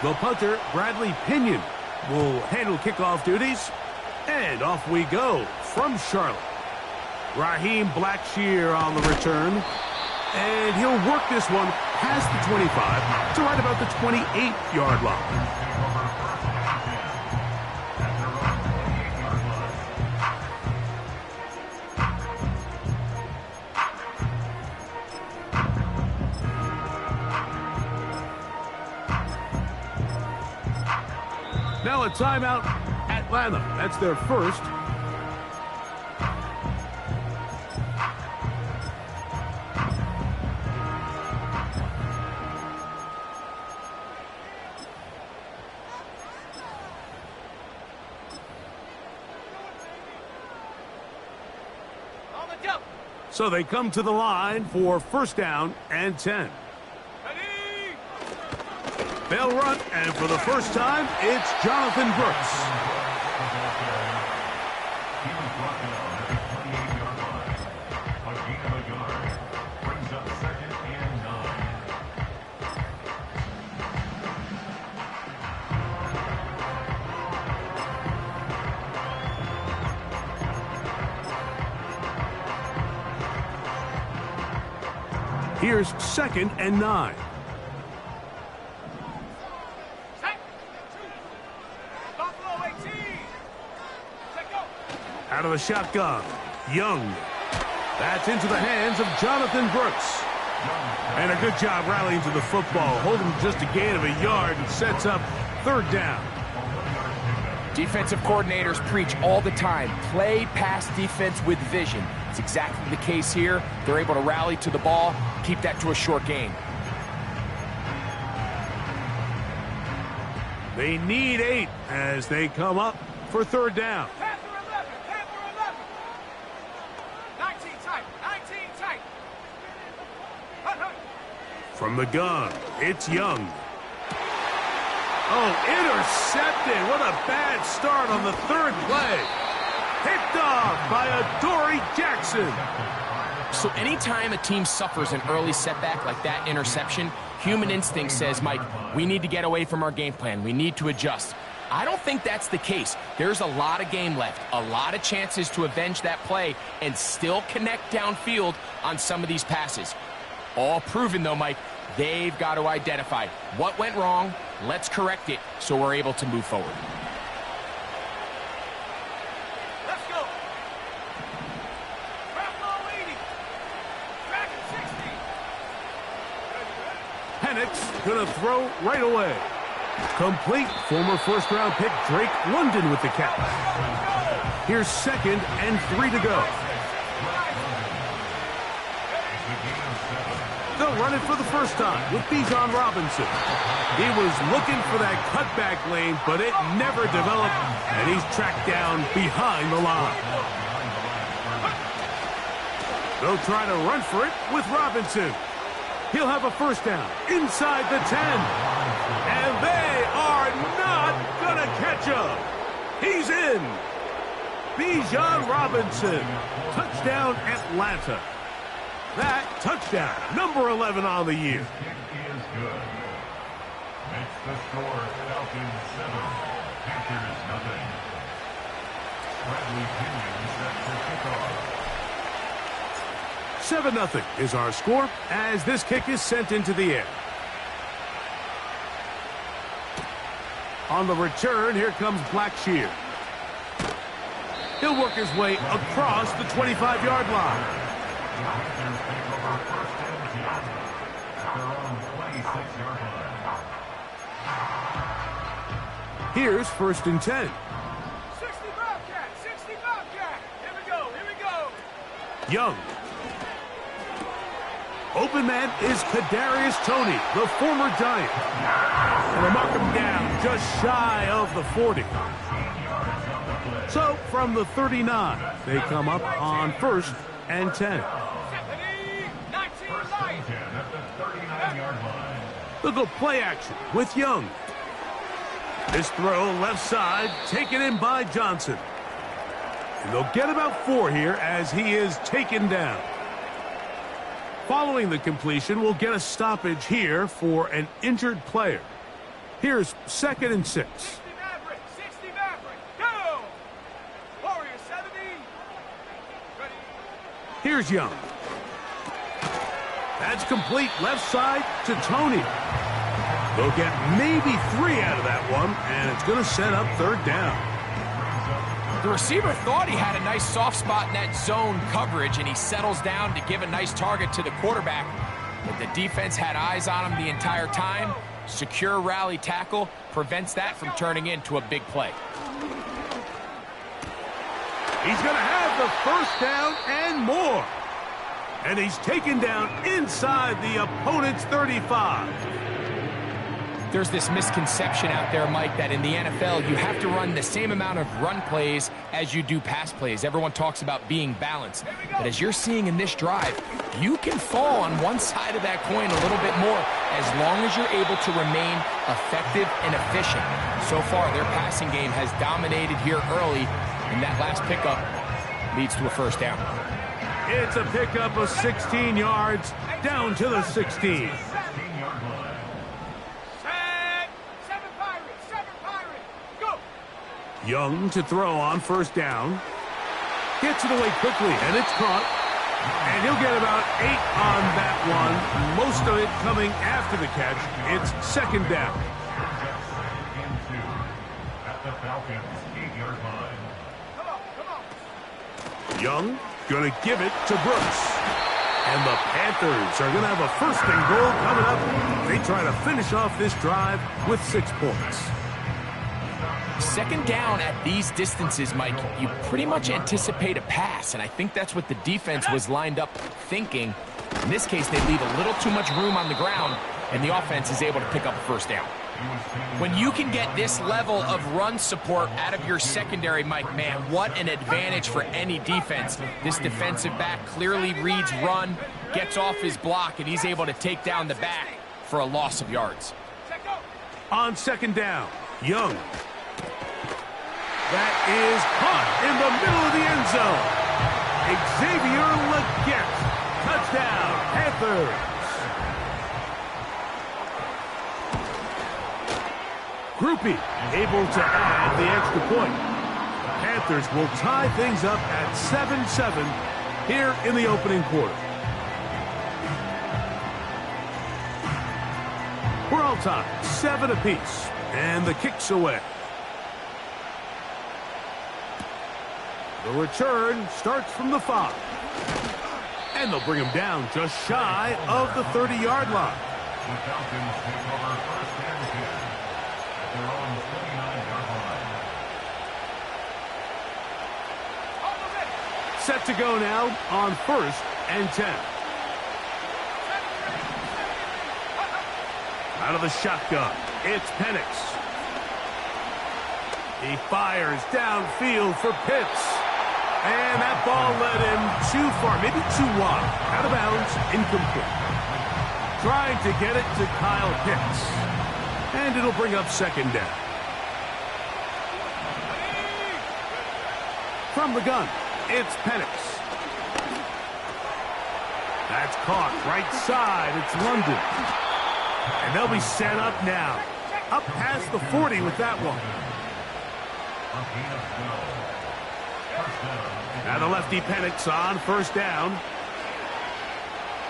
The punter, Bradley Pinion, will handle kickoff duties. And off we go from Charlotte. Raheem Blackshear on the return. And he'll work this one past the 25 to right about the 28-yard line. Now a timeout, Atlanta. That's their first. So they come to the line for first down and 10. They'll run, and for the first time, it's Jonathan Brooks. Here's 2nd and 9. Out of the shotgun, Young. That's into the hands of Jonathan Brooks. And a good job rallying to the football, holding just a gain of a yard and sets up 3rd down. Defensive coordinators preach all the time, play pass defense with vision. It's exactly the case here. They're able to rally to the ball, keep that to a short gain. They need 8 as they come up for 3rd down. From the gun, it's Young. Oh, intercepted. What a bad start on the 3rd play. Picked off by Adoree Jackson. So anytime a team suffers an early setback like that interception, human instinct says, Mike, we need to get away from our game plan. We need to adjust. I don't think that's the case. There's a lot of game left, a lot of chances to avenge that play and still connect downfield on some of these passes. All proven, though, Mike, they've got to identify what went wrong, let's correct it so we're able to move forward. Let's go. Trap ball 80. Track 60. Penix going to throw right away. Complete. Former first-round pick Drake London with the catch. Here's 2nd and 3 to go. They'll run it for the first time with Bijan Robinson. He was looking for that cutback lane, but it never developed, and he's tracked down behind the line. They'll try to run for it with Robinson. He'll have a first down inside the 10. And they are not going to catch him. He's in. Bijan Robinson. Touchdown, Atlanta. That touchdown, number 11 on the year. Is good. Makes the score Falcons 7, Panthers nothing. Bradley Pinion set to kick off. 7-0 is our score as this kick is sent into the air. On the return, here comes Blackshear. He'll work his way across the 25-yard line. Here's 1st and 10. 60 Bobcat, 60 Bobcat. Here we go, here we go. Young. Open man is Kadarius Toney, the former Giant. And they mark him down just shy of the 40. So from the 39, they come up on 1st and 10. They'll go play action with Young. This throw left side taken in by Johnson. And they'll get about 4 here as he is taken down. Following the completion, we'll get a stoppage here for an injured player. Here's 2nd and 6. 60 Maverick, 60 Maverick, go! Warrior 70. Ready. Here's Young. That's complete left side to Tony. They'll get maybe 3 out of that one, and it's going to set up 3rd down. The receiver thought he had a nice soft spot in that zone coverage, and he settles down to give a nice target to the quarterback. But the defense had eyes on him the entire time. Secure rally tackle prevents that from turning into a big play. He's going to have the 1st down and more. And he's taken down inside the opponent's 35. There's this misconception out there, Mike, that in the NFL, you have to run the same amount of run plays as you do pass plays. Everyone talks about being balanced. But as you're seeing in this drive, you can fall on one side of that coin a little bit more as long as you're able to remain effective and efficient. So far, their passing game has dominated here early, and that last pickup leads to a 1st down. It's a pickup of 16 yards down to the 16. Young to throw on 1st down. Gets it away quickly, and it's caught. And he'll get about 8 on that one. Most of it coming after the catch. It's 2nd down. At the Falcons' 8-yard line. Young going to give it to Brooks. And the Panthers are going to have a 1st and goal coming up. They try to finish off this drive with 6 points. 2nd down at these distances, Mike, you pretty much anticipate a pass, and I think that's what the defense was lined up thinking. In this case, they leave a little too much room on the ground, and the offense is able to pick up a 1st down. When you can get this level of run support out of your secondary, Mike, man, what an advantage for any defense. This defensive back clearly reads run, gets off his block, and he's able to take down the back for a loss of yards. On 2nd down, Young. That is caught in the middle of the end zone. Xavier Legette. Touchdown, Panthers. Grupe able to add the extra point. Panthers will tie things up at 7-7 here in the opening quarter. We're all tied, 7 apiece, and the kick's away. The return starts from the 5. And they'll bring him down just shy of the 30-yard line. The Falcons take over 1st and 10 at their own 29-yard line. Set to go now on 1st and 10. Out of the shotgun, it's Penix. He fires downfield for Pitts. And that ball led him too far, maybe too wide. Out of bounds, incomplete. Trying to get it to Kyle Pitts. And it'll bring up 2nd down. From the gun, it's Penix. That's caught right side. It's London. And they'll be set up now. Up past the 40 with that one. Now the lefty Penix on 1st down.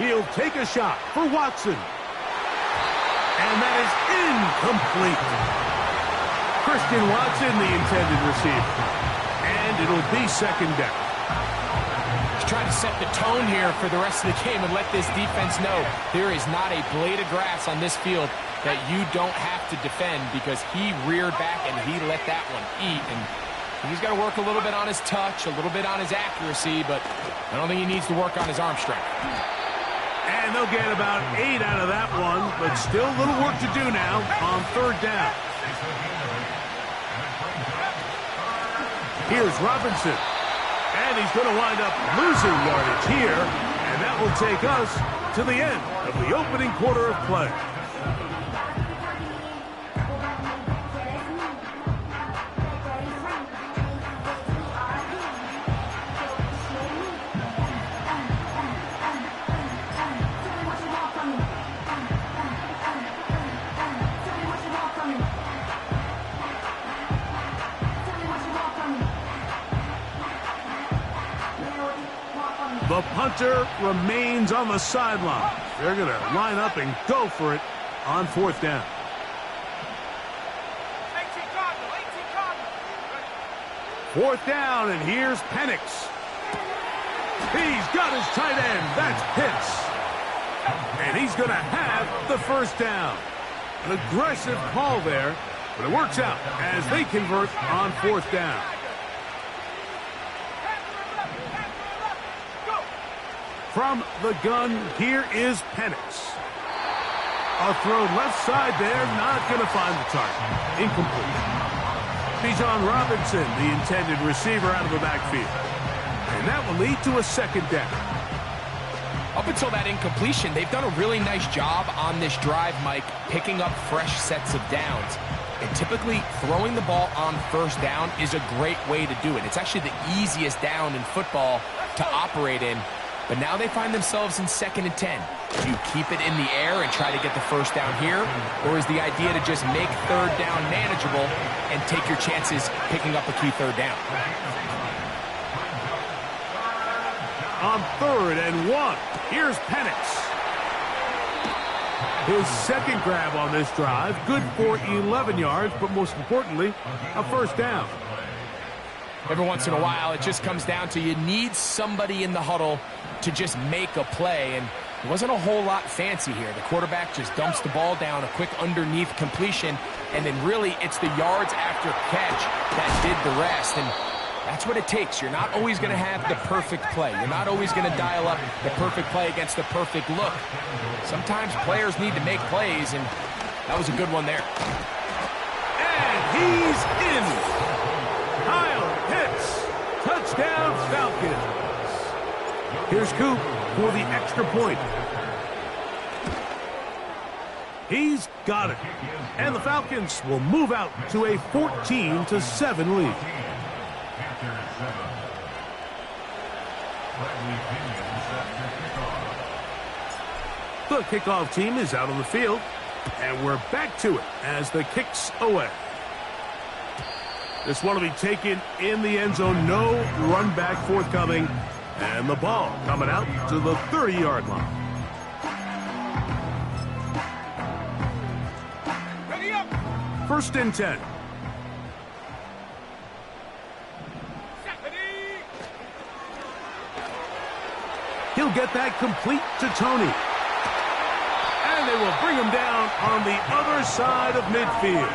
He'll take a shot for Watson. And that is incomplete. Christian Watson, the intended receiver. And it'll be 2nd down. He's trying to set the tone here for the rest of the game and let this defense know there is not a blade of grass on this field that you don't have to defend, because he reared back and he let that one eat. And he's got to work a little bit on his touch, a little bit on his accuracy, but I don't think he needs to work on his arm strength. And they'll get about 8 out of that one, but still a little work to do now on 3rd down. Here's Robinson. And he's going to wind up losing yardage here, and that will take us to the end of the opening quarter of play. punter remains on the sideline. They're going to line up and go for it on fourth down. 18 Cardinal, 18 Cardinal. Fourth down, and here's Penix. He's got his tight end. That's Pitts. And he's going to have the first down. An aggressive call there, but it works out as they convert on fourth down. From the gun, here is Penix. A throw left side there, not going to find the target. Incomplete. Bijan Robinson, the intended receiver, out of the backfield. And that will lead to a second down. Up until that incompletion, they've done a really nice job on this drive, Mike, picking up fresh sets of downs. And typically, throwing the ball on first down is a great way to do it. It's actually the easiest down in football to operate in. But now they find themselves in 2nd and 10. Do you keep it in the air and try to get the first down here? Or is the idea to just make third down manageable and take your chances picking up a key third down? On 3rd and 1, here's Penix. His second grab on this drive, good for 11 yards, but most importantly, a first down. Every once in a while, it just comes down to you need somebody in the huddle to just make a play, and it wasn't a whole lot fancy here. The quarterback just dumps the ball down, a quick underneath completion, and then really it's the yards after catch that did the rest, and that's what it takes. You're not always going to have the perfect play. You're not always going to dial up the perfect play against the perfect look. Sometimes players need to make plays, and that was a good one there. And he's in. Kyle Pitts, touchdown Falcons. Here's Coop for the extra point. He's got it. And the Falcons will move out to a 14-7 lead. The kickoff team is out on the field, and we're back to it as the kick's away. This one will be taken in the end zone. No run back forthcoming, and the ball coming out to the 30-yard line. Ready up. 1st and 10. He'll get that complete to Tony. And they will bring him down on the other side of midfield.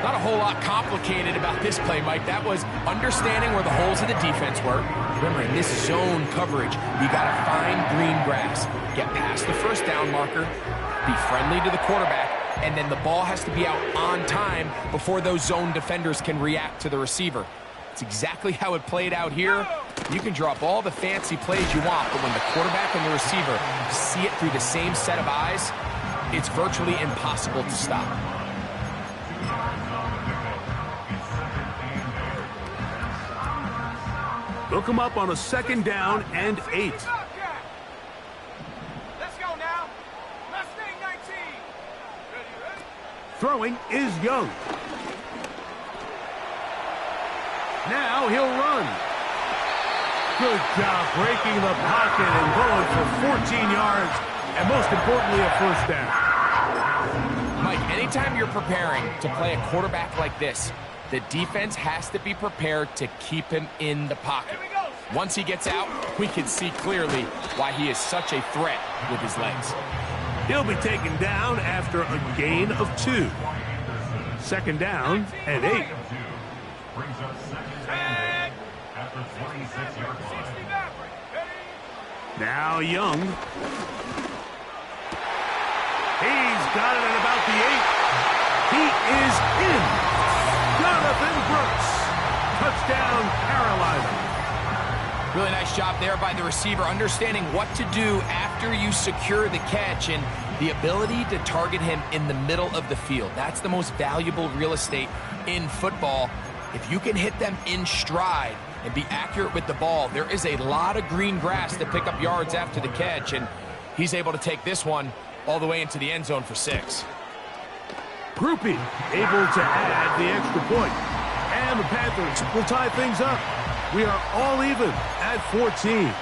Not a whole lot complicated about this play, Mike. That was understanding where the holes of the defense were. Remember, in this zone coverage, you got to find green grass. Get past the first down marker, be friendly to the quarterback, and then the ball has to be out on time before those zone defenders can react to the receiver. It's exactly how it played out here. You can draw up all the fancy plays you want, but when the quarterback and the receiver see it through the same set of eyes, it's virtually impossible to stop. They'll come up on a 2nd down and 8. Let's go now. Mustang 19. Ready? Throwing is Young. Now he'll run. Good job breaking the pocket and going for 14 yards, and most importantly, a first down. Mike, anytime you're preparing to play a quarterback like this, the defense has to be prepared to keep him in the pocket. Once he gets out, we can see clearly why he is such a threat with his legs. He'll be taken down after a gain of 2. 2nd down and 8. Brings up 2nd and 8 after 26 yards. Now Young. He's got it at about the 8. He is in. Jonathan Brooks. Touchdown, Carolina. Really nice job there by the receiver, understanding what to do after you secure the catch and the ability to target him in the middle of the field. That's the most valuable real estate in football. If you can hit them in stride and be accurate with the ball, there is a lot of green grass to pick up yards after the catch, and he's able to take this one all the way into the end zone for 6. Groupie able to add the extra point. And the Panthers will tie things up. We are all even at 14.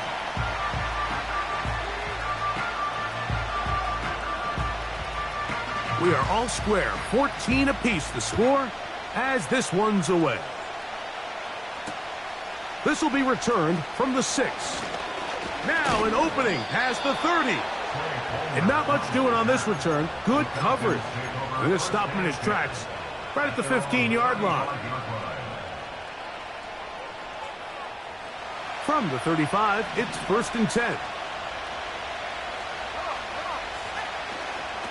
We are all square. 14 apiece the score as this one's away. This will be returned from the 6. Now an opening past the 30. And not much doing on this return. Good coverage. We're going to stop him in his tracks right at the 15-yard line. From the 35, it's 1st and 10.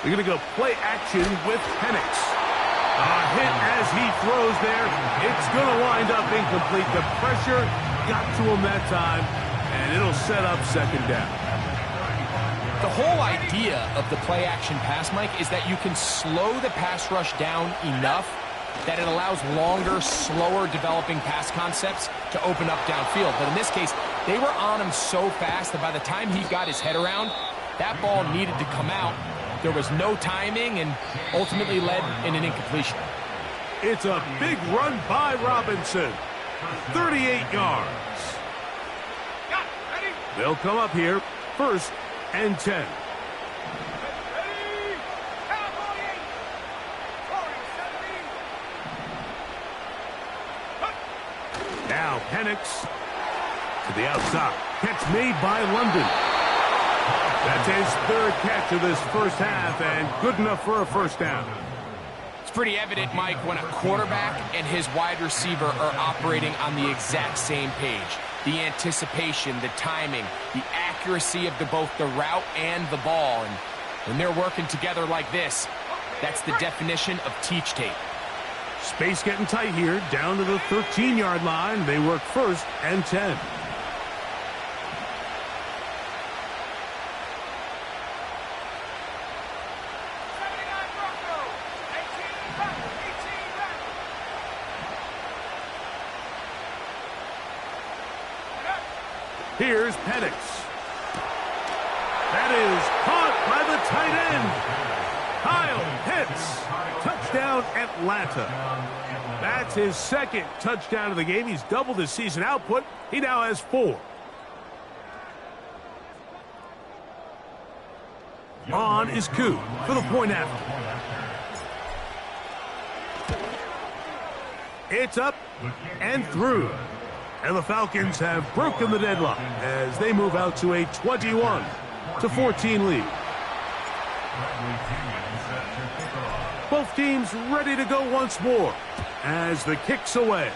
We're going to go play action with Penix. A hit as he throws there. It's going to wind up incomplete. The pressure got to him that time, and it'll set up 2nd down. The whole idea of the play action pass, Mike, is that you can slow the pass rush down enough that it allows longer, slower developing pass concepts to open up downfield. But in this case, they were on him so fast that by the time he got his head around, that ball needed to come out. There was no timing and ultimately led in an incompletion. It's a big run by Robinson. 38 yards. They'll come up here, 1st and 10. Now Penix to the outside. Catch made by London. That's his 3rd catch of this first half, and good enough for a 1st down. It's pretty evident, Mike, when a quarterback and his wide receiver are operating on the exact same page. The anticipation, the timing, the accuracy of both the route and the ball. And when they're working together like this, that's the definition of teach tape. Space getting tight here, down to the 13-yard line. They work 1st and 10. Here's Penix. That is caught by the tight end. Kyle Pitts. Touchdown, Atlanta. That's his 2nd touchdown of the game. He's doubled his season output. He now has 4. On is Koo for the point after. It's up and through. And the Falcons have broken the deadlock as they move out to a 21-14 lead. Both teams ready to go once more as the kick's away.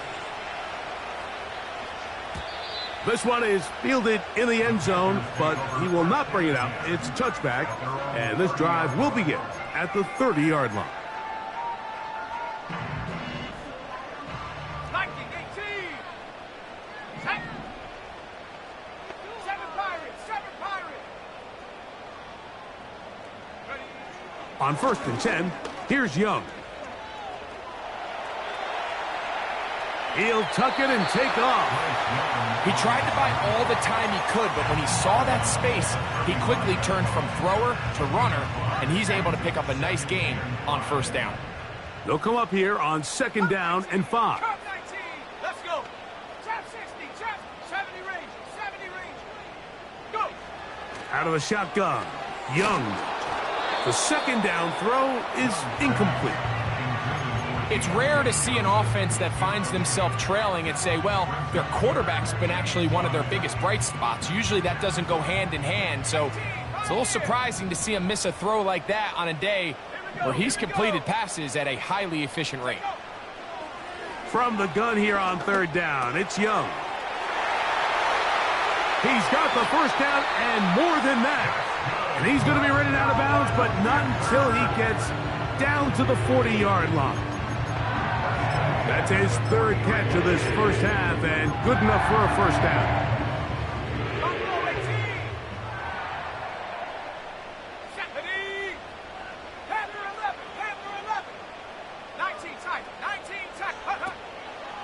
This one is fielded in the end zone, but he will not bring it out. It's a touchback, and this drive will begin at the 30-yard line. On 1st and 10, here's Young. He'll tuck it and take off. He tried to buy all the time he could, but when he saw that space, he quickly turned from thrower to runner, and he's able to pick up a nice gain on 1st down. They'll come up here on 2nd down and 5. Trap 19. Let's go. Trap 60. Trap 70 range. 70 range. Go. Out of the shotgun, Young. The 2nd down throw is incomplete. It's rare to see an offense that finds themselves trailing and say, well, their quarterback's been actually one of their biggest bright spots. Usually that doesn't go hand in hand, so it's a little surprising to see him miss a throw like that on a day where he's completed passes at a highly efficient rate. From the gun here on 3rd down, it's Young. He's got the 1st down and more than that. And he's going to be running out of bounds, but not until he gets down to the 40-yard line. That's his 3rd catch of this first half, and good enough for a 1st down.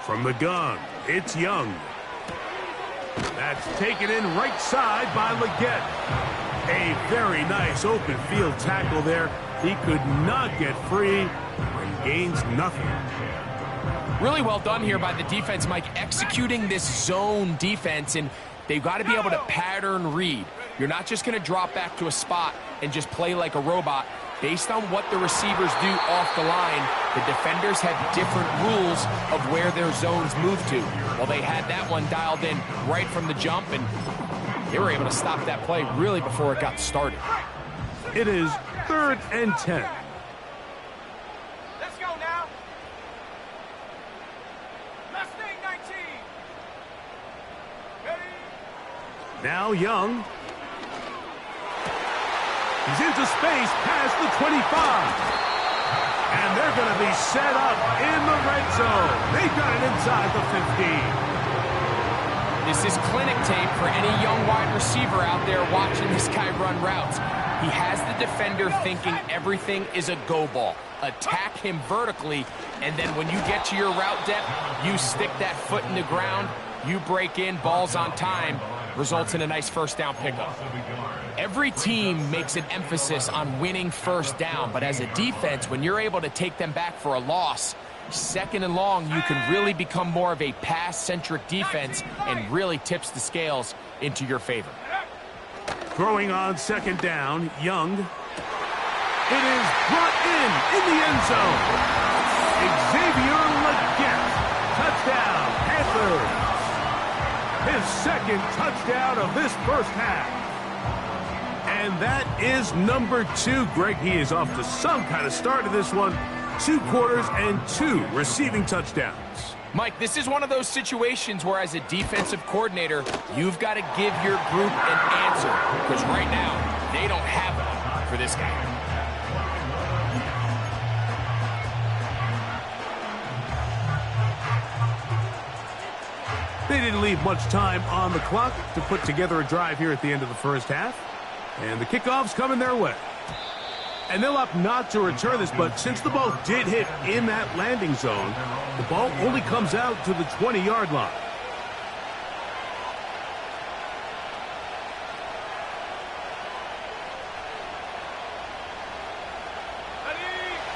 From the gun, it's Young. That's taken in right side by Leggett. A very nice open field tackle there. He could not get free and gains nothing. Really well done here by the defense, Mike, executing this zone defense, and they've got to be able to pattern read. You're not just going to drop back to a spot and just play like a robot. Based on what the receivers do off the line, the defenders have different rules of where their zones move to. Well, they had that one dialed in right from the jump, and they were able to stop that play really before it got started. It is 3rd and 10. Let's go now. Mustang 19. Ready? Now Young. He's into space past the 25. And they're going to be set up in the red zone. They've got it inside the 15. This is clinic tape for any young wide receiver out there watching this guy run routes. He has the defender thinking everything is a go ball. Attack him vertically, and then when you get to your route depth, you stick that foot in the ground, you break in, balls on time, results in a nice first down pickup. Every team makes an emphasis on winning first down, but as a defense, when you're able to take them back for a loss, 2nd and long, you can really become more of a pass-centric defense and really tips the scales into your favor. Throwing on 2nd down, Young. It is brought in the end zone. Xavier Legette, touchdown, Panthers. His 2nd touchdown of this first half. And that is number 2. Greg, he is off to some kind of start in this one. 2 quarters and 2 receiving touchdowns. Mike, this is one of those situations where as a defensive coordinator, you've got to give your group an answer, because right now, they don't have one for this guy. They didn't leave much time on the clock to put together a drive here at the end of the first half. And the kickoff's coming their way. And they'll opt not to return this, but since the ball did hit in that landing zone, the ball only comes out to the 20-yard line.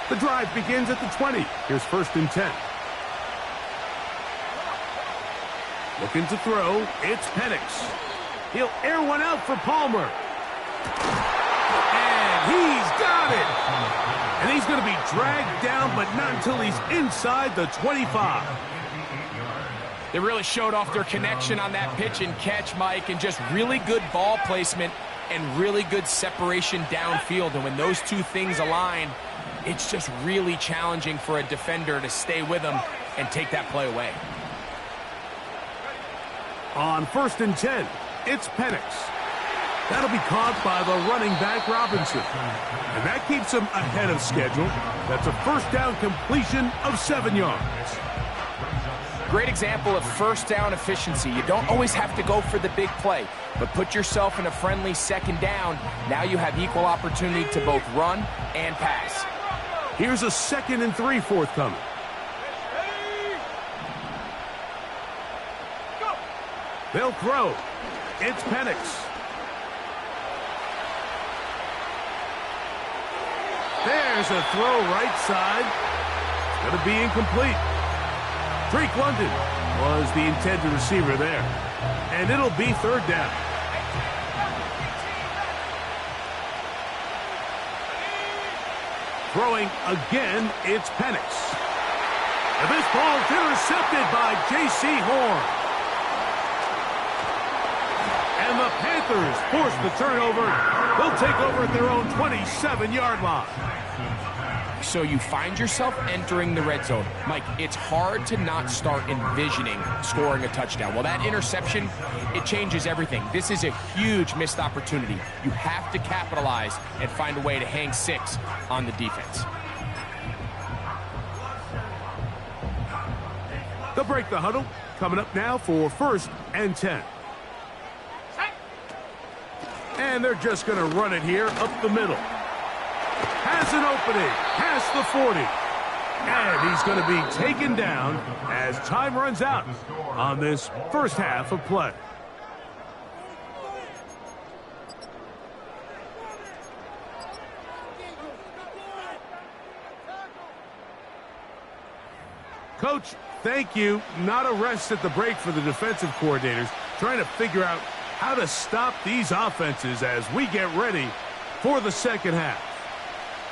The drive begins at the 20. Here's 1st and 10. Looking to throw, it's Penix. He'll air one out for Palmer. And he's got it. And he's going to be dragged down, but not until he's inside the 25. They really showed off their connection on that pitch and catch, Mike, and just really good ball placement and really good separation downfield. And when those two things align, it's just really challenging for a defender to stay with them and take that play away. On 1st and 10, it's Penix. That'll be caught by the running back, Robinson. And that keeps him ahead of schedule. That's a first down completion of 7 yards. Great example of first down efficiency. You don't always have to go for the big play, but put yourself in a friendly 2nd down. Now you have equal opportunity to both run and pass. Here's a 2nd and 3 forthcoming. They'll throw. It's Penix. There's a throw right side. It's going to be incomplete. Drake London was the intended receiver there. And it'll be 3rd down. Throwing again, it's Penix. And this ball's intercepted by J.C. Horn. And the Panthers force the turnover. They'll take over at their own 27-yard line. So you find yourself entering the red zone. Mike, it's hard to not start envisioning scoring a touchdown. Well, that interception, it changes everything. This is a huge missed opportunity. You have to capitalize and find a way to hang 6 on the defense. They'll break the huddle. Coming up now for 1st and 10. And they're just going to run it here up the middle. Has an opening past the 40. And he's going to be taken down as time runs out on this first half of play. Coach, thank you. Not a rest at the break for the defensive coordinators, trying to figure out how to stop these offenses as we get ready for the second half.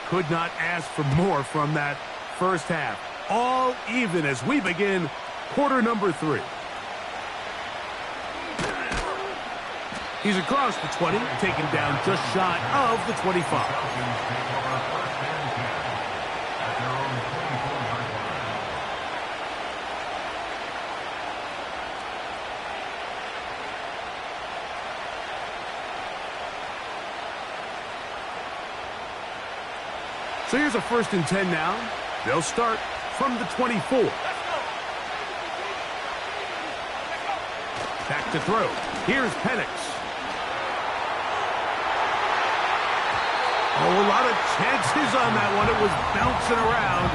Could not ask for more from that first half. All even as we begin quarter number 3. He's across the 20, taken down just shy of the 25. So here's a 1st and 10 now. They'll start from the 24. Back to throw. Here's Penix. Oh, a lot of chances on that one. It was bouncing around,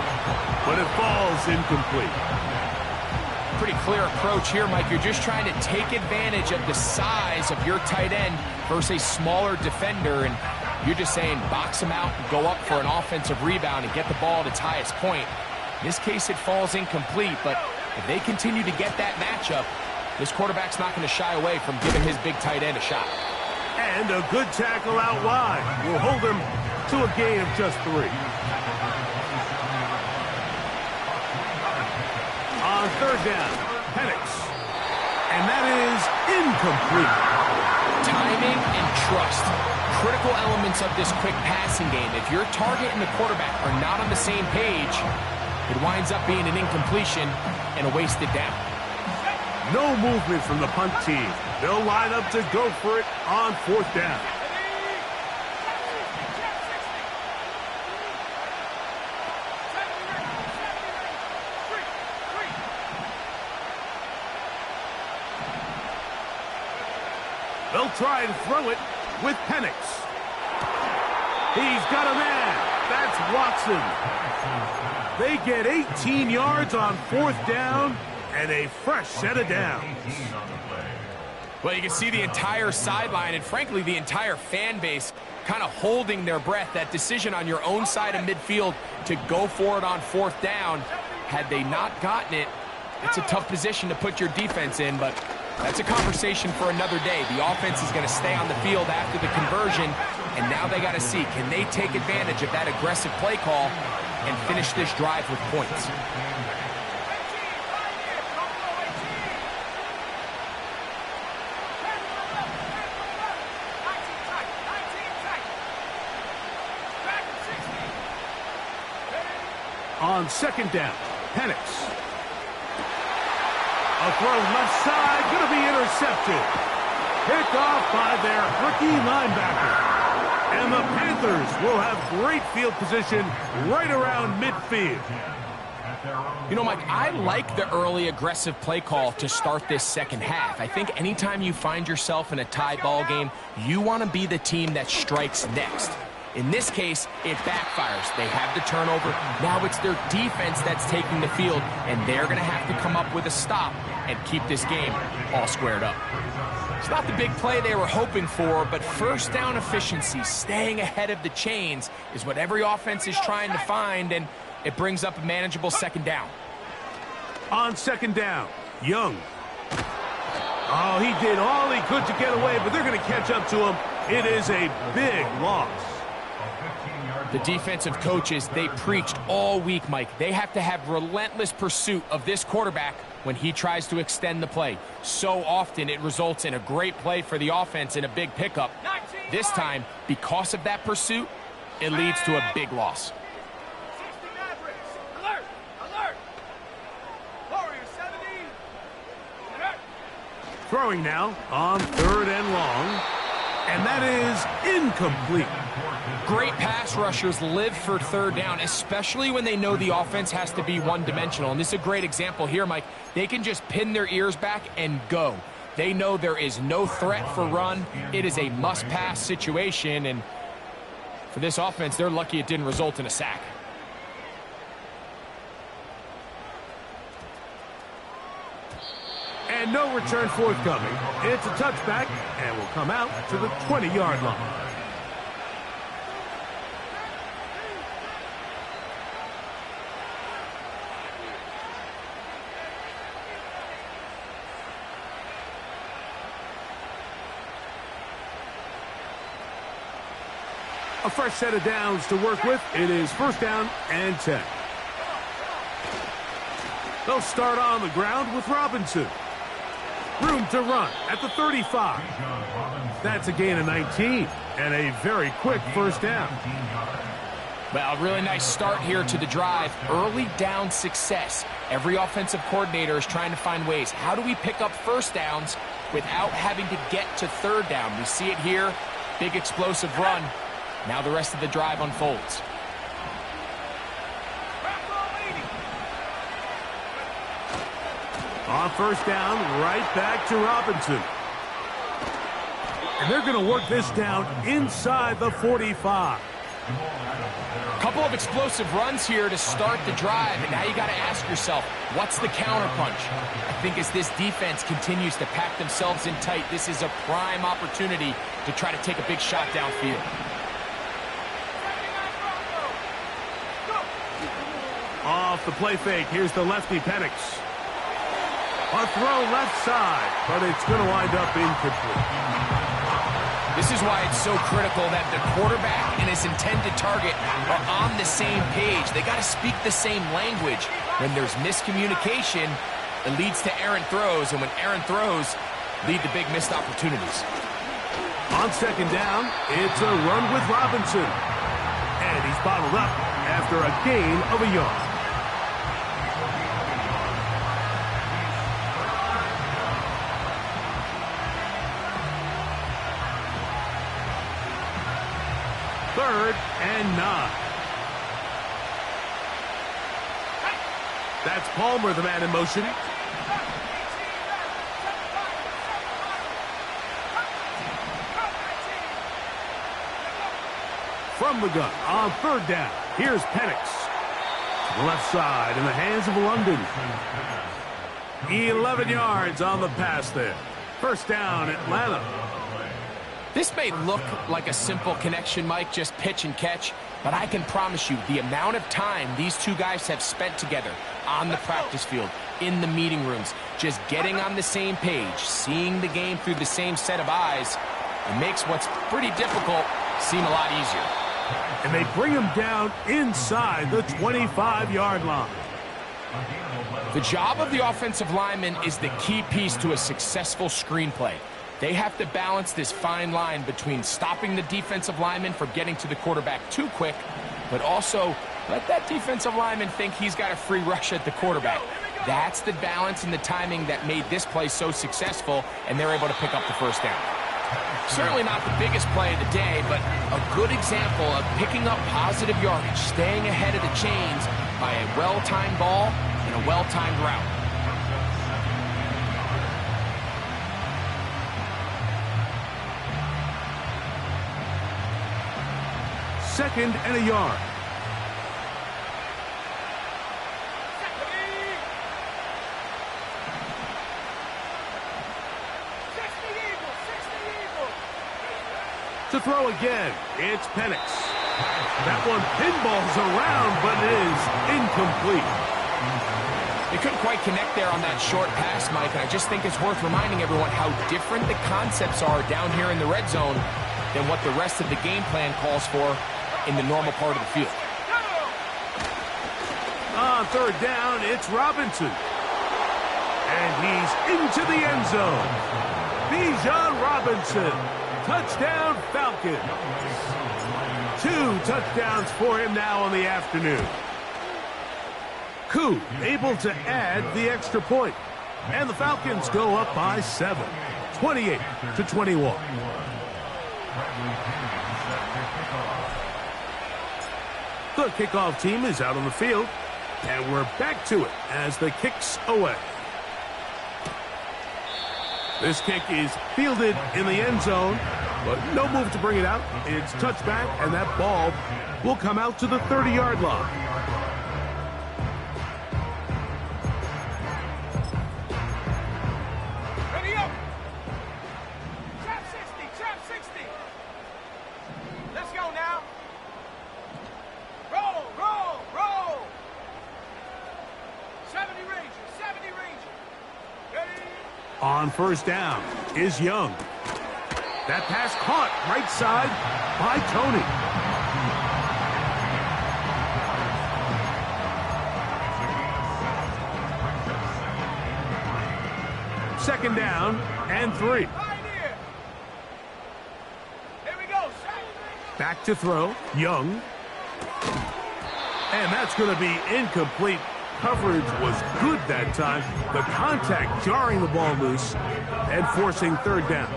but it falls incomplete. Pretty clear approach here, Mike. You're just trying to take advantage of the size of your tight end versus a smaller defender, and you're just saying box him out and go up for an offensive rebound and get the ball at its highest point. In this case, it falls incomplete, but if they continue to get that matchup, this quarterback's not going to shy away from giving his big tight end a shot. And a good tackle out wide will hold him to a gain of just 3. On 3rd down, Penix. And that is incomplete. Timing and trust. Critical elements of this quick passing game. If your target and the quarterback are not on the same page, it winds up being an incompletion and a wasted down. No movement from the punt team. They'll line up to go for it on 4th down. They'll try and throw it with Penix. He's got a man. That's Watson. They get 18 yards on 4th down and a fresh set of downs. Well, you can see the entire sideline and, frankly, the entire fan base kind of holding their breath. That decision on your own side of midfield to go for it on 4th down, had they not gotten it, it's a tough position to put your defense in, but that's a conversation for another day. The offense is going to stay on the field after the conversion, and now they got to see, can they take advantage of that aggressive play call and finish this drive with points? On 2nd down, Penix. A throw left side, going to be intercepted. Picked off by their rookie linebacker. And the Panthers will have great field position right around midfield. You know, Mike, I like the early aggressive play call to start this second half. I think anytime you find yourself in a tie ball game, you want to be the team that strikes next. In this case, it backfires. They have the turnover. Now it's their defense that's taking the field, and they're going to have to come up with a stop and keep this game all squared up. It's not the big play they were hoping for, but 1st down efficiency, staying ahead of the chains, is what every offense is trying to find, and it brings up a manageable 2nd down. On 2nd down, Young. Oh, he did all he could to get away, but they're going to catch up to him. It is a big loss. The defensive coaches, they preached all week, Mike. They have to have relentless pursuit of this quarterback when he tries to extend the play. So often it results in a great play for the offense and a big pickup. This time, because of that pursuit, it leads to a big loss. Alert! Alert! Warrior 70! Alert! Throwing now on 3rd and long. And that is incomplete. Great pass rushers live for 3rd down, especially when they know the offense has to be one-dimensional. And this is a great example here, Mike. They can just pin their ears back and go. They know there is no threat for run. It is a must-pass situation, and for this offense, they're lucky it didn't result in a sack. And no return forthcoming. It's a touchback and will come out to the 20-yard line. A fresh set of downs to work with. It is first down and 10. They'll start on the ground with Robinson. Room to run at the 35. That's a gain of 19 and a very quick first down. Well, really nice start here to the drive. Early down success. Every offensive coordinator is trying to find ways. How do we pick up first downs without having to get to third down? We see it here. Big explosive run. Now the rest of the drive unfolds. On first down, right back to Robinson. And they're going to work this down inside the 45. Couple of explosive runs here to start the drive, and now you got to ask yourself, what's the counterpunch? I think as this defense continues to pack themselves in tight, this is a prime opportunity to try to take a big shot downfield. Off the play fake, here's the lefty Penix. A throw left side, but it's going to wind up incomplete. This is why it's so critical that the quarterback and his intended target are on the same page. They got to speak the same language. When there's miscommunication, it leads to errant throws, and when errant throws lead to big missed opportunities. On second down, it's a run with Robinson. And he's bottled up after a gain of a yard. Third and 9. That's Palmer, the man in motion. From the gun on third down. Here's Penix. To the left side in the hands of London. 11 yards on the pass there. First down, Atlanta. This may look like a simple connection, Mike, just pitch and catch, but I can promise you the amount of time these two guys have spent together on the practice field, in the meeting rooms, just getting on the same page, seeing the game through the same set of eyes, it makes what's pretty difficult seem a lot easier. And they bring him down inside the 25-yard line. The job of the offensive lineman is the key piece to a successful screenplay. They have to balance this fine line between stopping the defensive lineman from getting to the quarterback too quick, but also let that defensive lineman think he's got a free rush at the quarterback. That's the balance and the timing that made this play so successful, and they're able to pick up the first down. Certainly not the biggest play of the day, but a good example of picking up positive yardage, staying ahead of the chains by a well-timed ball and a well-timed route. Second and a yard. To throw again, it's Penix. That one pinballs around, but it is incomplete. They couldn't quite connect there on that short pass, Mike, and I just think it's worth reminding everyone how different the concepts are down here in the red zone than what the rest of the game plan calls for in the normal part of the field. On third down, it's Robinson. And he's into the end zone. Bijan Robinson. Touchdown, Falcons. 2 touchdowns for him now on the afternoon. Koo able to add the extra point. And the Falcons go up by 7. 28-21. The kickoff team is out on the field, and we're back to it as the kick's away. This kick is fielded in the end zone, but no move to bring it out. It's touchback, and that ball will come out to the 30-yard line. Ready up. Trap 60, trap 60. Let's go now. Roll, roll, roll. 70 Rangers, 70 Rangers. Ready? On first down is Young. That pass caught right side by Tony. Second down and 3. Pioneer. Here we go. Back to throw. Young. And that's going to be incomplete. Coverage was good that time. The contact jarring the ball loose and forcing third down.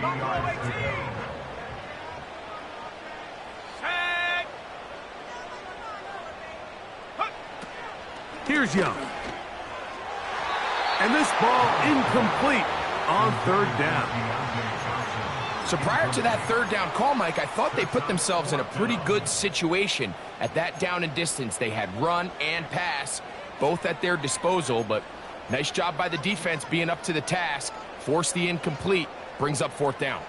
Buffalo 18. Set. Here's Young. And this ball incomplete on third down. So prior to that third down call, Mike, I thought they put themselves in a pretty good situation. At that down and distance, they had run and pass, both at their disposal, but nice job by the defense being up to the task. Force the incomplete, brings up fourth down.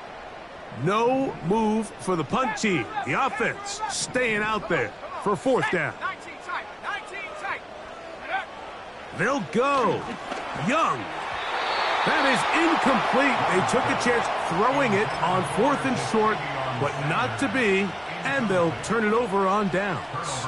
No move for the punt team. The offense staying out there for fourth down. 19 tight. 19 tight. They'll go. Young. That is incomplete. They took a chance throwing it on fourth and short, but not to be, and they'll turn it over on downs.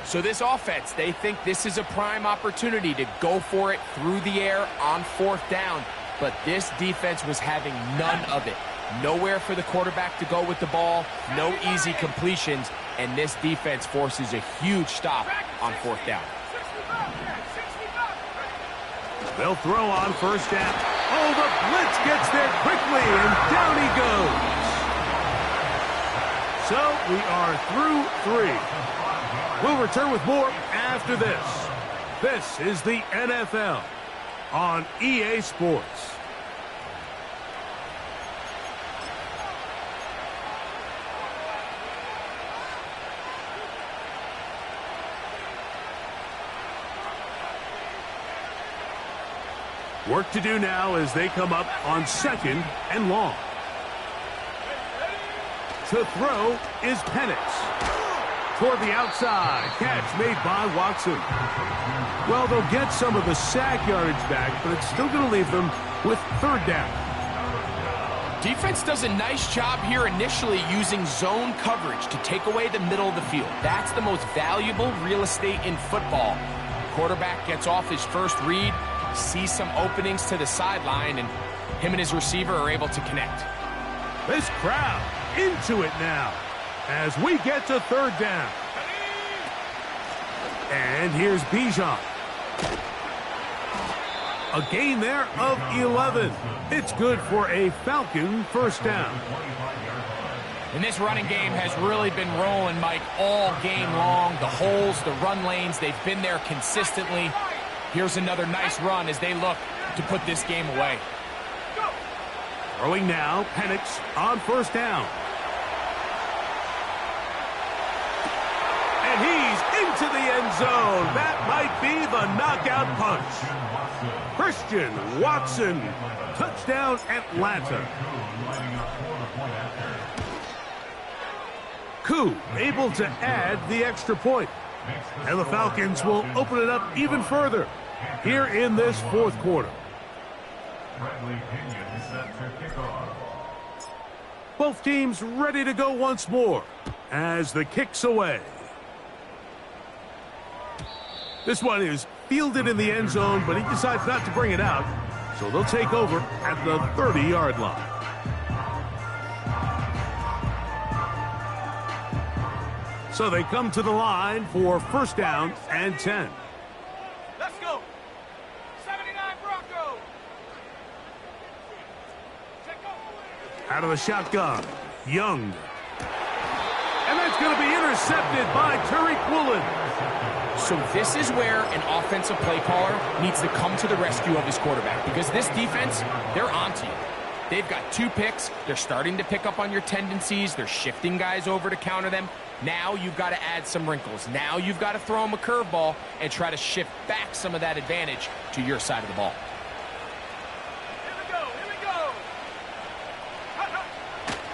So this offense, they think this is a prime opportunity to go for it through the air on fourth down, but this defense was having none of it. Nowhere for the quarterback to go with the ball, no easy completions, and this defense forces a huge stop on fourth down. They'll throw on first down. Oh, the blitz gets there quickly, and down he goes. So we are through 3. We'll return with more after this. This is the NFL on EA Sports. Work to do now as they come up on second and long. To throw is Penix. Toward the outside. Catch made by Watson. Well, they'll get some of the sack yardage back, but it's still going to leave them with third down. Defense does a nice job here initially using zone coverage to take away the middle of the field. That's the most valuable real estate in football. Quarterback gets off his first read, sees some openings to the sideline, and him and his receiver are able to connect. This crowd into it now as we get to third down. And here's Bijan. A gain there of 11. It's good for a Falcon first down. And this running game has really been rolling, Mike, all game long. The holes, the run lanes, they've been there consistently. Here's another nice run as they look to put this game away. Throwing now, Penix on first down. And he's into the end zone. That might be the knockout punch. Christian Watson, touchdown Atlanta. Koo able to add the extra point. And the Falcons will open it up even further here in this fourth quarter. Both teams ready to go once more as the kick's away. This one is fielded in the end zone, but he decides not to bring it out. So they'll take over at the 30-yard line. So they come to the line for first down and 10. Let's go. 79 Bronco. Out of the shotgun, Young. And that's going to be intercepted by Tariq Woolen. So this is where an offensive play caller needs to come to the rescue of his quarterback, because this defense, they're onto you. They've got 2 picks. They're starting to pick up on your tendencies. They're shifting guys over to counter them. Now you've got to add some wrinkles. Now you've got to throw them a curveball and try to shift back some of that advantage to your side of the ball. Here we go. Here we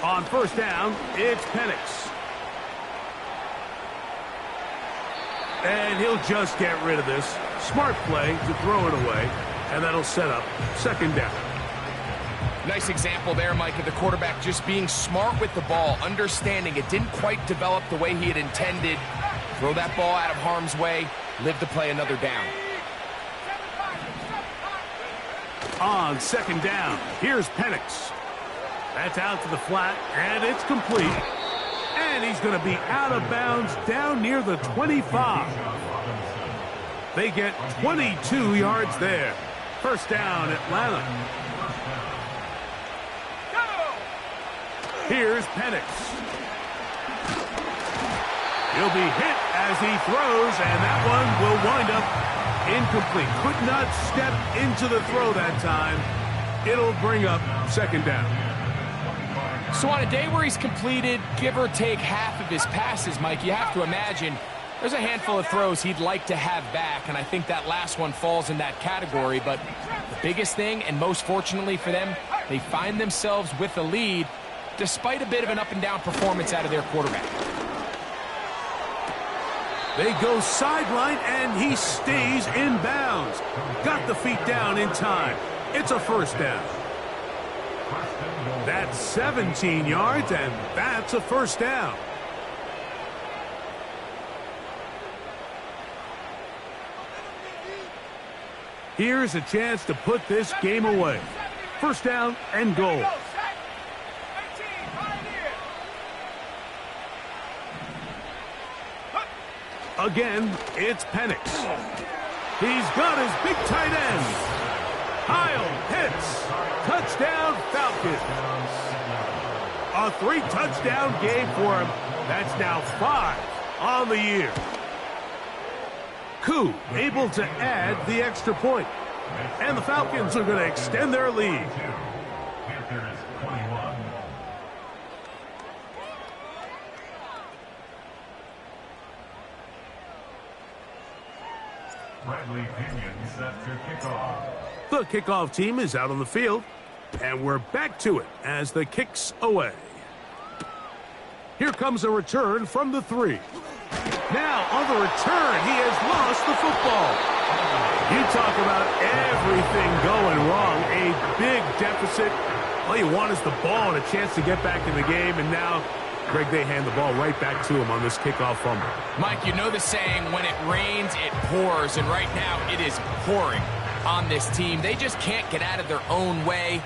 go. On first down, it's Penix. And he'll just get rid of this. Smart play to throw it away, and that'll set up second down. Nice example there, Mike, of the quarterback just being smart with the ball, understanding it didn't quite develop the way he had intended. Throw that ball out of harm's way, live to play another down. On second down, here's Penix. That's out to the flat, and it's complete. And he's going to be out of bounds down near the 25. They get 22 yards there. First down, Atlanta. Here's Penix. He'll be hit as he throws, and that one will wind up incomplete. Could not step into the throw that time. It'll bring up second down. So on a day where he's completed, give or take half of his passes, Mike, you have to imagine there's a handful of throws he'd like to have back, and I think that last one falls in that category. But the biggest thing, and most fortunately for them, they find themselves with the lead despite a bit of an up-and-down performance out of their quarterback. They go sideline, and he stays in bounds. Got the feet down in time. It's a first down. That's 17 yards, and that's a first down. Here's a chance to put this game away. First down and goal. Again, it's Penix. He's got his big tight end. Kyle Pitts. Touchdown, Falcons. A 3-touchdown game for him. That's now 5 on the year. Koo able to add the extra point. And the Falcons are going to extend their lead. Panthers 21. Bradley Pinion set to kickoff. The kickoff team is out on the field, and we're back to it as the kick's away. Here comes a return from the 3. Now on the return, he has lost the football. You talk about everything going wrong. A big deficit. All you want is the ball and a chance to get back in the game, and now Greg, they hand the ball right back to him on this kickoff fumble. Mike, you know the saying, when it rains, it pours, and right now it is pouring on this team. They just can't get out of their own way.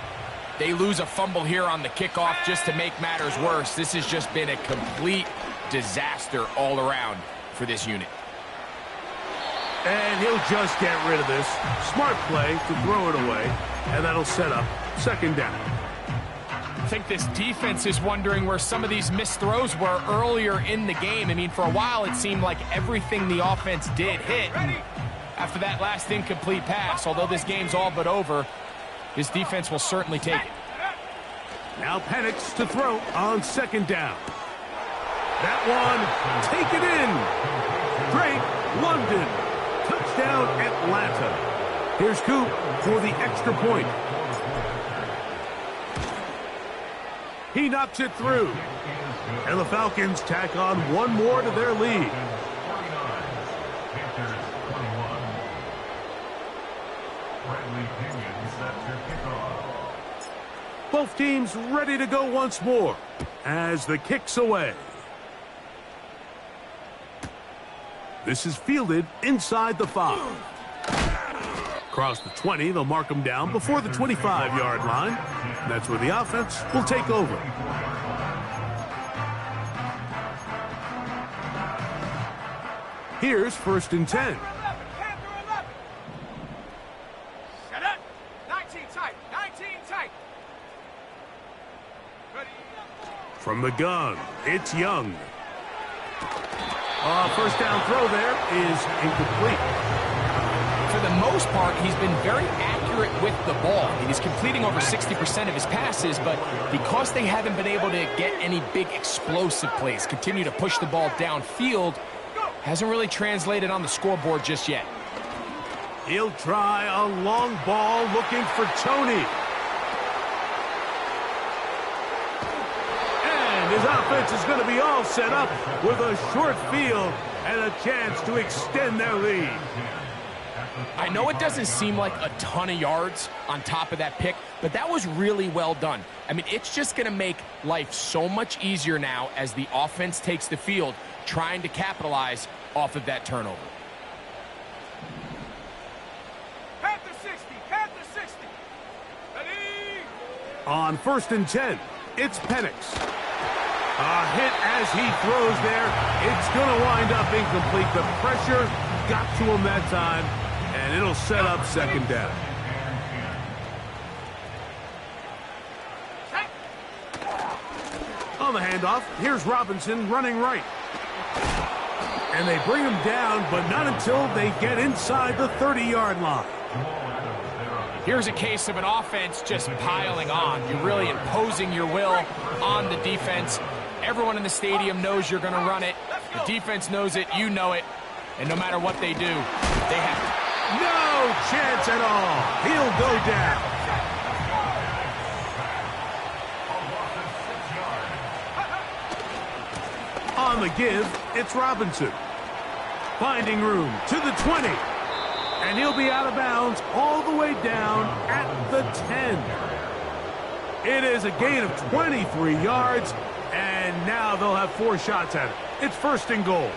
They lose a fumble here on the kickoff just to make matters worse. This has just been a complete disaster all around for this unit. And he'll just get rid of this. Smart play to throw it away, and that'll set up second down. I think this defense is wondering where some of these missed throws were earlier in the game. I mean, for a while it seemed like everything the offense did hit. And after that last incomplete pass, although this game's all but over, this defense will certainly take it. Now Penix to throw on second down. That one, take it in. Drake London. Touchdown Atlanta. Here's Coop for the extra point. He knocks it through. And the Falcons tack on one more to their lead. Panthers 21. Bradley Pinion set to kickoff. Both teams ready to go once more as the kick's away. This is fielded inside the 5. Across the 20, they'll mark them down before the 25-yard line. That's where the offense will take over. Here's first and 10. Set up. 19 tight. 19 tight. Ready. From the gun, it's Young. First down throw there is incomplete. For the most part, he's been very accurate with the ball. He's completing over 60% of his passes, but because they haven't been able to get any big explosive plays, continue to push the ball downfield, hasn't really translated on the scoreboard just yet. He'll try a long ball looking for Tony. And his offense is going to be all set up with a short field and a chance to extend their lead. I know it doesn't seem like a ton of yards on top of that pick, but that was really well done. I mean, it's just going to make life so much easier now as the offense takes the field, trying to capitalize off of that turnover. Panther 60, Panther 60. Ready? On 1st and 10, it's Penix. A hit as he throws there. It's going to wind up incomplete. The pressure got to him that time, and it'll set up 2nd down. On the handoff, here's Robinson running right. And they bring him down, but not until they get inside the 30-yard line. Here's a case of an offense just piling on. You're really imposing your will on the defense. Everyone in the stadium knows you're going to run it. The defense knows it, you know it. And no matter what they do, they have to. No chance at all. He'll go down. On the give, it's Robinson. Finding room to the 20. And he'll be out of bounds all the way down at the 10. It is a gain of 23 yards, and now they'll have 4 shots at it. It's 1st and goal.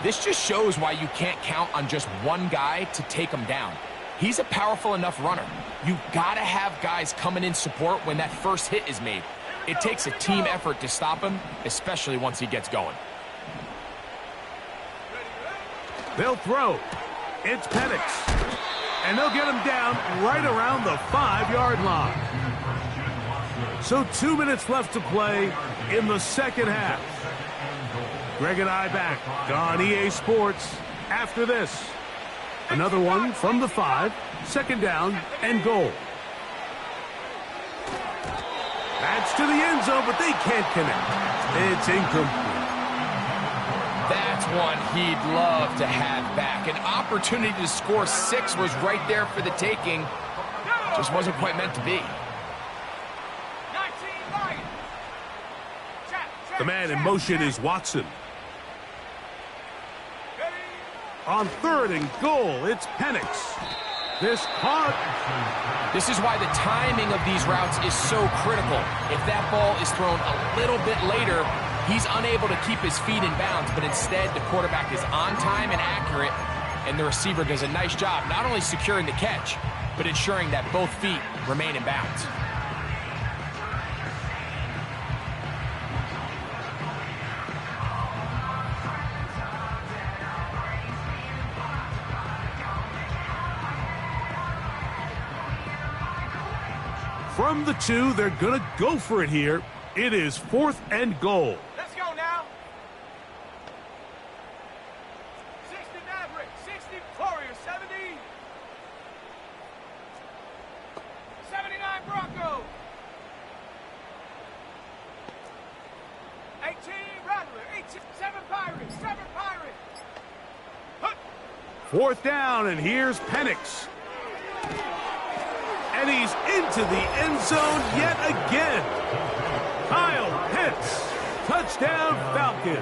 This just shows why you can't count on just one guy to take him down. He's a powerful enough runner. You've got to have guys coming in support when that first hit is made. It takes a team effort to stop him, especially once he gets going. They'll throw. It's Penix. And they'll get him down right around the 5-yard line. So 2 minutes left to play in the 2nd half. Greg and I back on EA Sports after this. Another one from the 5, 2nd down and goal. That's to the end zone, but they can't connect. It's incomplete. That's one he'd love to have back. An opportunity to score 6 was right there for the taking. Just wasn't quite meant to be. 19 Lions. The man in motion is Watson. On 3rd and goal, it's Penix. This caught. This is why the timing of these routes is so critical. If that ball is thrown a little bit later, he's unable to keep his feet in bounds, but instead the quarterback is on time and accurate, and the receiver does a nice job not only securing the catch, but ensuring that both feet remain in bounds. From the 2, they're going to go for it here. It is 4th and goal. Let's go now. 60 Maverick, 60 Warriors, 70. 79 Bronco. 18 Rattler, 18, 7 Pirates, 7 Pirates. 4th down, and here's Penix. And he's into the end zone yet again. Kyle Pitts, touchdown Falcons.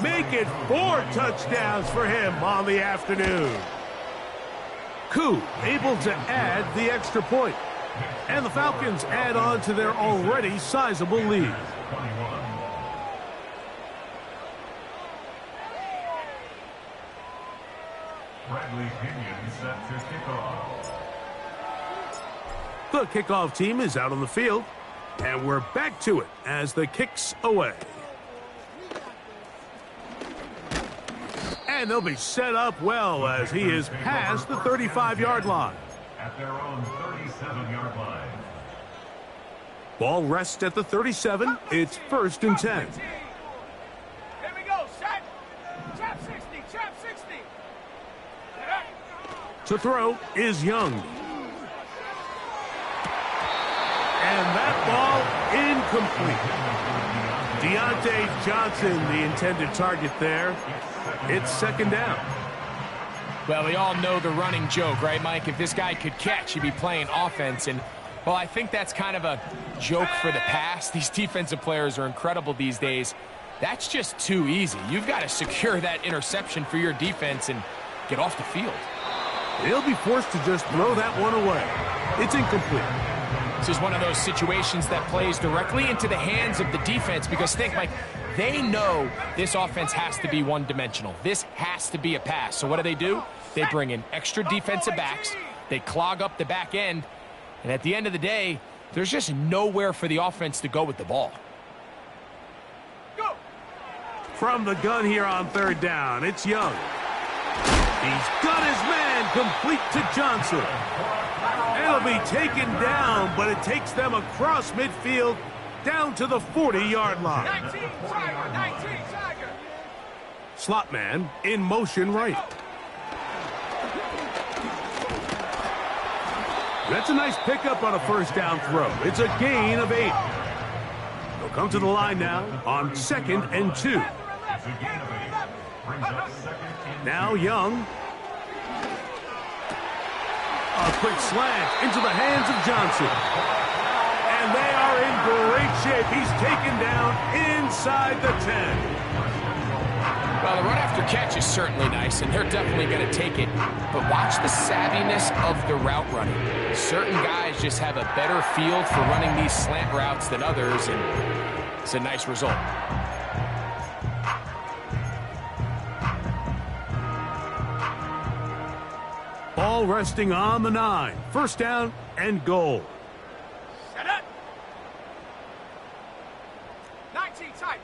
Make it 4 touchdowns for him on the afternoon. Koo able to add the extra point. And the Falcons add on to their already sizable lead. Bradley Pinion set to kickoff. The kickoff team is out on the field, and we're back to it as the kick's away. And they'll be set up well as he is past the 35-yard line. At their own 37-yard line. Ball rests at the 37. It's 1st and 10. Here we go, set. Chap 60, chap 60. To throw is Young. And that ball incomplete. Deontay Johnson, the intended target there. It's 2nd down. Well, we all know the running joke, right, Mike? If this guy could catch, he'd be playing offense. And, well, I think that's kind of a joke for the past. These defensive players are incredible these days. That's just too easy. You've got to secure that interception for your defense, and get off the field. He'll be forced to just throw that one away. It's incomplete. This is one of those situations that plays directly into the hands of the defense because think, Mike, they know this offense has to be one-dimensional. This has to be a pass. So what do? They bring in extra defensive backs. They clog up the back end. And at the end of the day, there's just nowhere for the offense to go with the ball. From the gun here on third down, it's Young. He's got his man complete to Johnson. It'll be taken down, but it takes them across midfield down to the 40-yard line. 19 Tiger. Slot man in motion right. That's a nice pickup on a first down throw. It's a gain of 8. They'll come to the line now on 2nd and 2. Now Young. A quick slant into the hands of Johnson. And they are in great shape. He's taken down inside the 10. Well, the run after catch is certainly nice, and they're definitely going to take it. But watch the savviness of the route running. Certain guys just have a better feel for running these slant routes than others, and it's a nice result. Ball resting on the 9. First down and goal. Set up. 19 tight.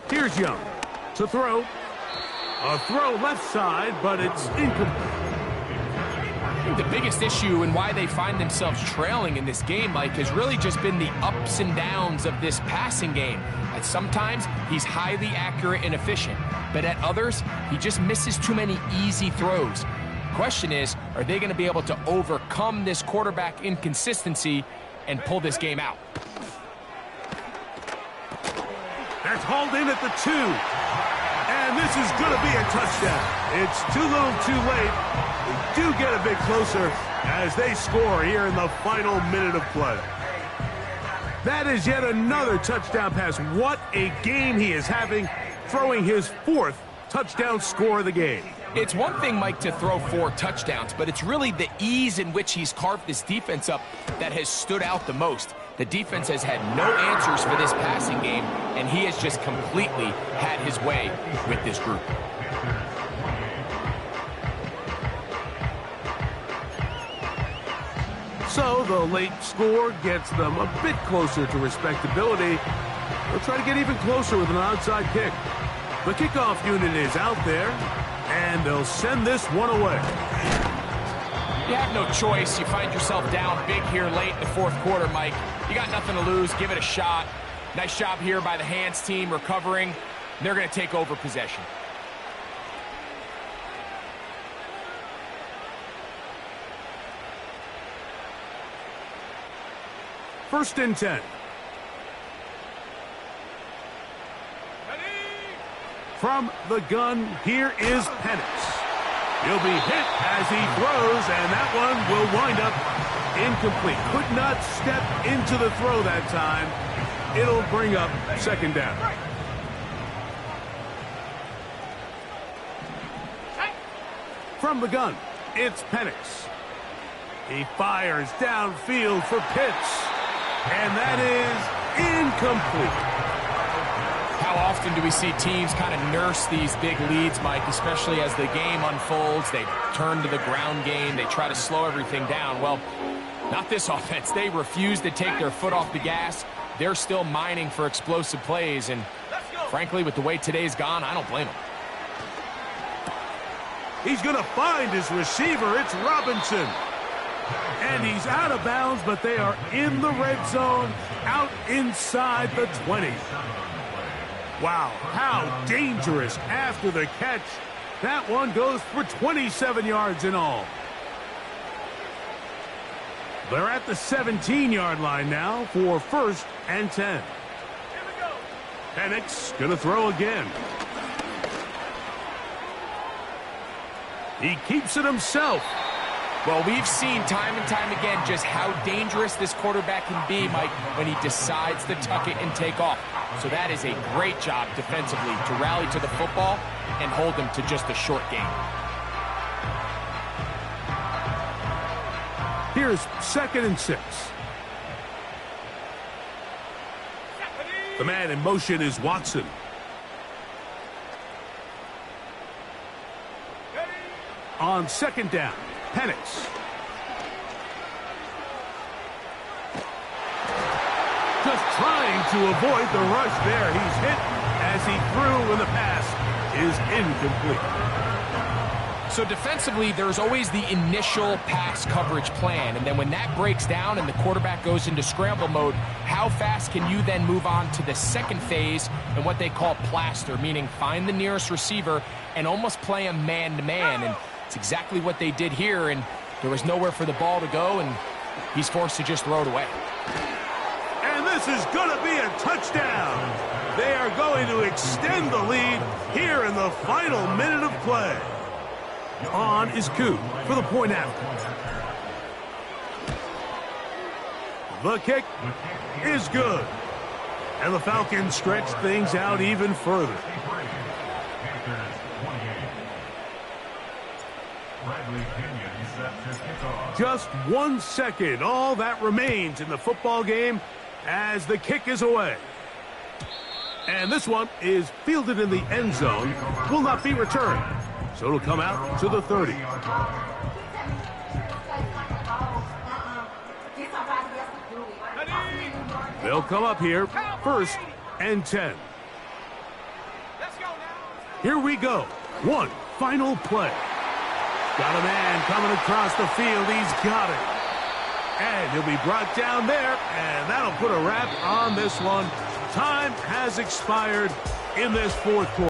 Here's Young to throw. A throw left side, but it's incomplete. The biggest issue and why they find themselves trailing in this game, Mike, has really just been the ups and downs of this passing game. At sometimes, he's highly accurate and efficient, but at others, he just misses too many easy throws. Question is, are they going to be able to overcome this quarterback inconsistency and pull this game out? That's hauled in at the 2. And this is going to be a touchdown. It's too little too late. They do get a bit closer as they score here in the final minute of play. That is yet another touchdown pass. What a game he is having, throwing his 4th touchdown score of the game. It's one thing, Mike, to throw 4 touchdowns, but it's really the ease in which he's carved this defense up that has stood out the most. The defense has had no answers for this passing game, and he has just completely had his way with this group. So the late score gets them a bit closer to respectability. They'll try to get even closer with an onside kick. The kickoff unit is out there, and they'll send this one away. You have no choice. You find yourself down big here late in the 4th quarter, Mike. You got nothing to lose. Give it a shot. Nice job here by the hands team recovering. They're going to take over possession. First and 10. From the gun, here is Penix. He'll be hit as he throws, and that one will wind up incomplete. Could not step into the throw that time. It'll bring up 2nd down. From the gun, it's Penix. He fires downfield for Pitts, and that is incomplete. How often do we see teams kind of nurse these big leads, Mike, especially as the game unfolds? They turn to the ground game. They try to slow everything down. Well, not this offense. They refuse to take their foot off the gas. They're still mining for explosive plays, and frankly, with the way today's gone, I don't blame them. He's going to find his receiver. It's Robinson. And he's out of bounds, but they are in the red zone, out inside the 20. Wow, how dangerous after the catch. That one goes for 27 yards in all. They're at the 17-yard line now for 1st and 10. Penix going to throw again. He keeps it himself. Well, we've seen time and time again just how dangerous this quarterback can be, Mike, when he decides to tuck it and take off. So that is a great job defensively to rally to the football and hold them to just a short gain. Here's 2nd and 6. The man in motion is Watson. On 2nd down, Penix. Just trying to avoid the rush there. He's hit as he threw, and the pass is incomplete. So defensively, there's always the initial pass coverage plan, and then when that breaks down and the quarterback goes into scramble mode, how fast can you then move on to the second phase and what they call plaster, meaning find the nearest receiver and almost play him man-to-man, and it's exactly what they did here, and there was nowhere for the ball to go, and he's forced to just throw it away. And this is going to be a touchdown. They are going to extend the lead here in the final minute of play. On is Koo for the point after. The kick is good. And the Falcons stretch things out even further. Just 1 second, all that remains in the football game as the kick is away. And this one is fielded in the end zone, will not be returned. So it'll come out to the 30. They'll come up here, 1st and 10. Here we go. One final play. Got a man coming across the field. He's got it. And he'll be brought down there, and that'll put a wrap on this one. Time has expired in this 4th quarter.